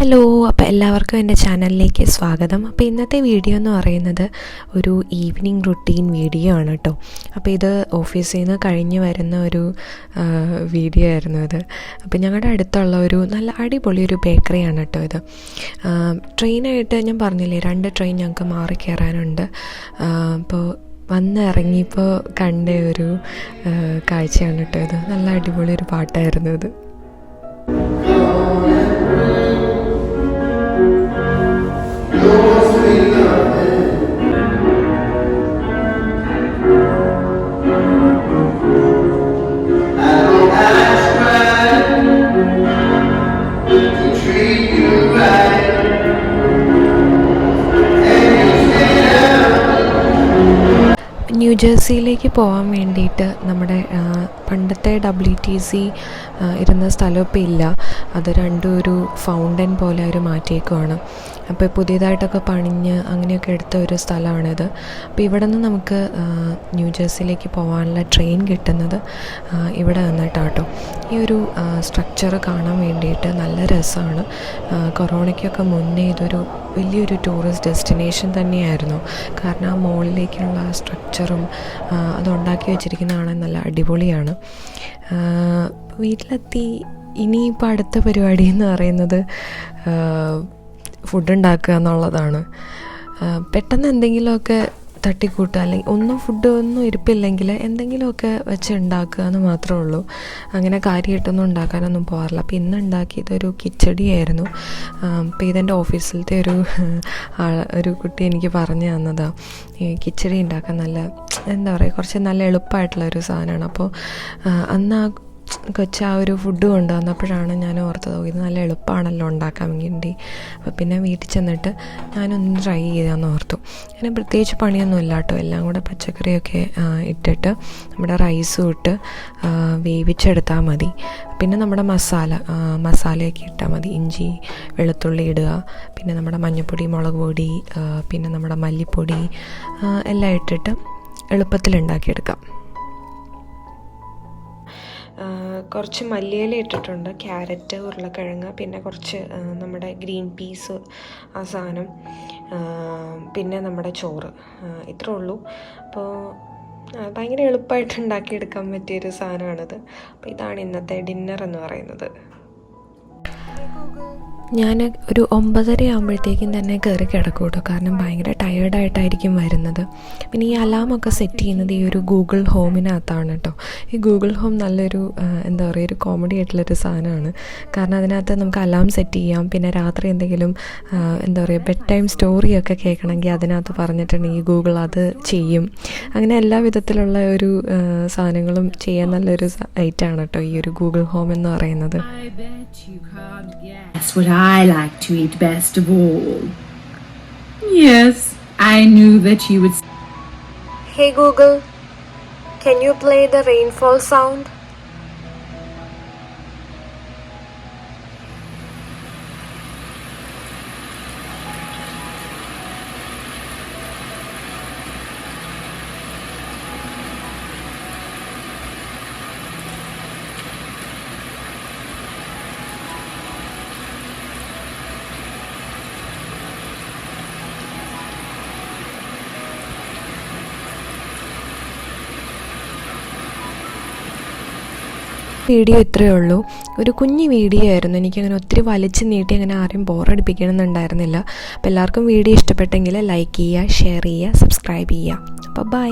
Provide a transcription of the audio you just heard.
Hello, അപ്പോൾ എല്ലാവർക്കും എൻ്റെ ചാനലിലേക്ക് സ്വാഗതം. അപ്പോൾ ഇന്നത്തെ വീഡിയോ എന്ന് പറയുന്നത് ഒരു ഈവനിങ് റുട്ടീൻ വീഡിയോ ആണ് കേട്ടോ. അപ്പോൾ ഇത് ഓഫീസിൽ നിന്ന് കഴിഞ്ഞ് വരുന്ന ഒരു വീഡിയോ ആയിരുന്നു ഇത്. അപ്പോൾ ഞങ്ങളുടെ അടുത്തുള്ള ഒരു നല്ല അടിപൊളി ഒരു ബേക്കറിയാണ് കേട്ടോ ഇത്. ട്രെയിനായിട്ട് ഞാൻ പറഞ്ഞില്ലേ, 2 ട്രെയിൻ ഞങ്ങൾക്ക് മാറി കയറാനുണ്ട്. അപ്പോൾ വന്നിറങ്ങിയപ്പോൾ കണ്ട ഒരു കാഴ്ചയാണ് കേട്ടോ ഇത്. നല്ല അടിപൊളി ഒരു പാട്ടായിരുന്നു ഇത്. ന്യൂജേഴ്സിയിലേക്ക് പോകാൻ വേണ്ടിയിട്ട് നമ്മുടെ പണ്ടത്തെ WTC ഇരുന്ന സ്ഥലം ഇപ്പോൾ ഇല്ല. അത് രണ്ടും ഒരു ഫൗണ്ടൻ പോലെ അവർ മാറ്റിയേക്കുവാണ്. അപ്പോൾ പുതിയതായിട്ടൊക്കെ പണിഞ്ഞ് അങ്ങനെയൊക്കെ എടുത്ത ഒരു സ്ഥലമാണിത്. അപ്പോൾ ഇവിടെ നിന്ന് നമുക്ക് ന്യൂജേഴ്സിയിലേക്ക് പോകാനുള്ള ട്രെയിൻ കിട്ടുന്നത് ഇവിടെ നിന്നിട്ടാട്ടോ. ഈ ഒരു സ്ട്രക്ചർ കാണാൻ വേണ്ടിയിട്ട് നല്ല രസമാണ്. കൊറോണയ്ക്കൊക്കെ മുന്നേ ഇതൊരു വലിയൊരു ടൂറിസ്റ്റ് ഡെസ്റ്റിനേഷൻ തന്നെയായിരുന്നു. കാരണം ആ മോളിലേക്കുള്ള സ്ട്രക്ചറും അതുണ്ടാക്കി വെച്ചിരിക്കുന്നതാണ് നല്ല അടിപൊളിയാണ്. വീട്ടിലെത്തി ഇനിയിപ്പോൾ അടുത്ത പരിപാടി എന്ന് പറയുന്നത് ഫുഡ് ഉണ്ടാക്കുക എന്നുള്ളതാണ്. പെട്ടെന്ന് എന്തെങ്കിലുമൊക്കെ തട്ടിക്കൂട്ടുക, അല്ലെങ്കിൽ ഫുഡൊന്നും ഇരിപ്പില്ലെങ്കിൽ എന്തെങ്കിലുമൊക്കെ വെച്ച് ഉണ്ടാക്കുക എന്ന് മാത്രമേ ഉള്ളൂ. അങ്ങനെ കാര്യമായിട്ടൊന്നും ഉണ്ടാക്കാനൊന്നും പോകാറില്ല. അപ്പോൾ ഇന്ന് ഉണ്ടാക്കിയതൊരു കിച്ചടിയായിരുന്നു. അപ്പോൾ ഇതെൻ്റെ ഓഫീസിലത്തെ ഒരു കുട്ടി എനിക്ക് പറഞ്ഞു തന്നതാണ്. ഈ കിച്ചടി ഉണ്ടാക്കാൻ നല്ല എന്താ പറയുക, കുറച്ച് നല്ല എളുപ്പമായിട്ടുള്ളൊരു സാധനമാണ്. അപ്പോൾ അന്ന് കൊച്ച് ആ ഒരു ഫുഡ് കൊണ്ടുവന്നപ്പോഴാണ് ഞാൻ ഓർത്തത്, ഇത് നല്ല എളുപ്പമാണല്ലോ ഉണ്ടാക്കാൻ വേണ്ടി. അപ്പോൾ പിന്നെ വീട്ടിൽ ചെന്നിട്ട് ഞാനൊന്ന് ട്രൈ ചെയ്താന്ന് ഓർത്തു. അങ്ങനെ പ്രത്യേകിച്ച് പണിയൊന്നും ഇല്ല കേട്ടോ. എല്ലാം കൂടെ പച്ചക്കറിയൊക്കെ ഇട്ടിട്ട് നമ്മുടെ റൈസും ഇട്ട് വേവിച്ചെടുത്താൽ മതി. പിന്നെ നമ്മുടെ മസാലയൊക്കെ ഇട്ടാൽ മതി. ഇഞ്ചി വെളുത്തുള്ളി ഇടുക, പിന്നെ നമ്മുടെ മഞ്ഞൾപ്പൊടി, മുളക് പൊടി, പിന്നെ നമ്മുടെ മല്ലിപ്പൊടി എല്ലാം ഇട്ടിട്ട് എളുപ്പത്തിൽ ഉണ്ടാക്കിയെടുക്കാം. കുറച്ച് മല്ലിയില ഇട്ടിട്ടുണ്ട്, ക്യാരറ്റ്, ഉരുളക്കിഴങ്ങ്, പിന്നെ കുറച്ച് നമ്മുടെ ഗ്രീൻ പീസ് ആ സാധനം, പിന്നെ നമ്മുടെ ചോറ്, ഇത്രേ ഉള്ളൂ. അപ്പോൾ ഭയങ്കര എളുപ്പമായിട്ട് ഉണ്ടാക്കിയെടുക്കാൻ പറ്റിയൊരു സാധനമാണിത്. അപ്പോൾ ഇതാണ് ഇന്നത്തെ ഡിന്നർ എന്ന് പറയുന്നത്. ഞാൻ ഒരു 9:30 ആകുമ്പോഴത്തേക്കും തന്നെ കയറി കിടക്കും കേട്ടോ. കാരണം ഭയങ്കര ടയേർഡായിട്ടായിരിക്കും വരുന്നത്. പിന്നെ ഈ അലാമൊക്കെ സെറ്റ് ചെയ്യുന്നത് ഈ ഒരു ഗൂഗിൾ ഹോമിനകത്താണ് കേട്ടോ. ഈ ഗൂഗിൾ ഹോം നല്ലൊരു എന്താ പറയുക, ഒരു കോമഡി ആയിട്ടുള്ളൊരു സാധനമാണ്. കാരണം അതിനകത്ത് നമുക്ക് അലാം സെറ്റ് ചെയ്യാം. പിന്നെ രാത്രി എന്തെങ്കിലും എന്താ പറയുക, ബെഡ് ടൈം സ്റ്റോറിയൊക്കെ കേൾക്കണമെങ്കിൽ അതിനകത്ത് പറഞ്ഞിട്ടുണ്ടെങ്കിൽ ഗൂഗിൾ അത് ചെയ്യും. അങ്ങനെ എല്ലാ വിധത്തിലുള്ള ഒരു സാധനങ്ങളും ചെയ്യാൻ നല്ലൊരു ഐറ്റമാണ് കേട്ടോ ഈ ഒരു ഗൂഗിൾ ഹോം എന്ന് പറയുന്നത്. That's what I like to eat best of all. Yes, I knew that you would. Hey Google, can you play the rainfall sound? Video ഇത്രയേ ഉള്ളൂ. ഒരു കുഞ്ഞു വീഡിയോ ആയിരുന്നു. എനിക്കങ്ങനെ ഒത്തിരി വലിച്ചു നീട്ടി അങ്ങനെ ആരെയും ബോറടിപ്പിക്കണമെന്നുണ്ടായിരുന്നില്ല. അപ്പോൾ എല്ലാവർക്കും വീഡിയോ ഇഷ്ടപ്പെട്ടെങ്കിൽ ലൈക്ക് ചെയ്യുക, ഷെയർ ചെയ്യുക, സബ്സ്ക്രൈബ് ചെയ്യുക. അപ്പോൾ ബൈ.